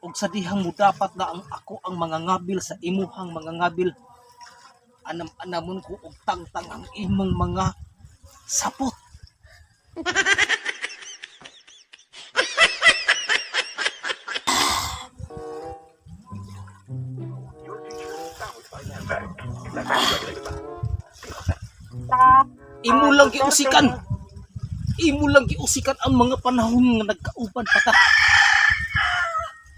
ug sa dihang mo dapat na ang ako ang mangangabil sa imuhang mangangabil. Anam-anamon ko og tangtang ang imong mga sapot. Imo lang giusikan. Imo lang giusikan ang mga panahon nga nagkauban pa ta.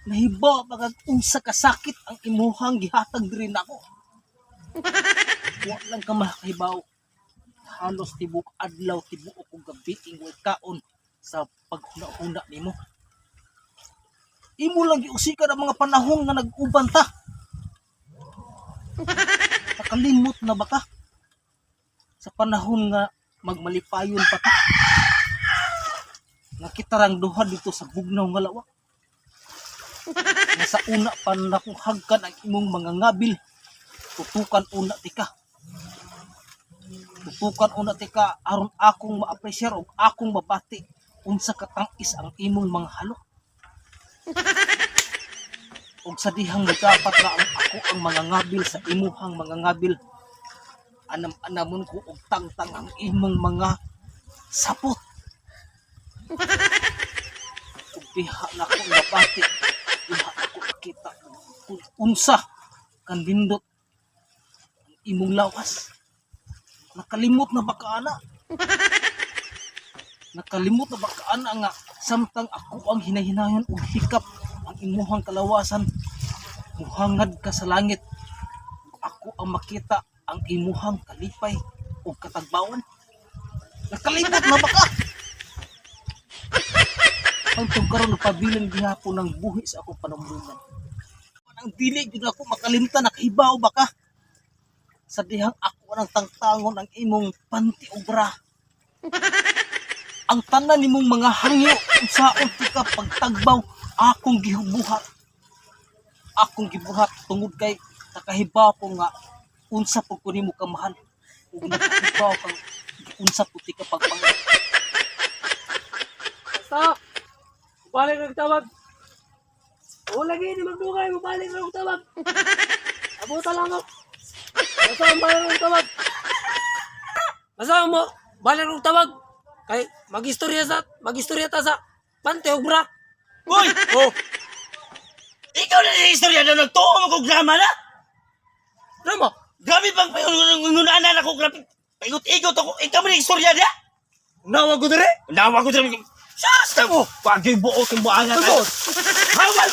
Nahibaw pagag unsa ka sakit ang imuhang gihatag diri nako. Wa lang ka makahibaw. Halos tibok adlaw tibuok og gabi ingway kaon sa paghuna-huna nimo. Imo lang giusikan ang mga panahon nga nag-uban ta. Nakalimot na ba ka? Sa panahon nga magmalipayon pa ta. Nga kita rang duha dito sa bugnaw nga lawa. Nga sa una pa na kung hagkan ang imong mga ngabil. Tutukan una tika. Tutukan una tika aron akong ma-appreciate o akong mabati unsa katangis ang imong mga halo. Ug sa dihang dapat na ako ang mga ngabil sa imuhang mga ngabil. Anam-anamon ko og tangtang ang imong mga sapot. Ug diha na ko mabati. Diha ako makita kung unsa kan bindot ang imong lawas. Nakalimot na ba ka ana? Nakalimot na ba ka ana nga samtang ako ang hinahinayon og hikap ang imuhang kalawasan. Muhangad ka sa langit. Ako ang makita ang imuhang kalipay o katagbawan. Nakalimot na ba ka? Ang tungkaroon na pabiling gihapon ng buhi sa akong panambunan. Ang dili yun ako makalimtan, nakahibaw ba ka? Sa dihang ako ng tangtangon ang imong panti o bra. Ang tanan nimong mga hangyo sa ka pagtagbaw akong gibuhat. Akong gibuhat tungod kay nakahibaw ko nga unsa pud ko nimo kamahal. Ug nakahibaw kang unsa pud ti ka pagpangat. Stop! Balik ng tawag. O lagi ni magdugay mo balik ng tawag. Abuta lang ako. Basta ang balik ng tawag. Basta mo balik ng tawag. Kay magistorya ta sa pante og bra. Uy! Oh! Ikaw na yung istorya na nagtuo mo kong drama na? Drama? Grabe bang ngunaanan ako, grabe. Paigot-igot ako. Ikaw mo na yung istorya niya? Nawag ko dire? Nawa ko dyan. Sasta mo! Pag yung buo kong buangan. Tugod. Hawal!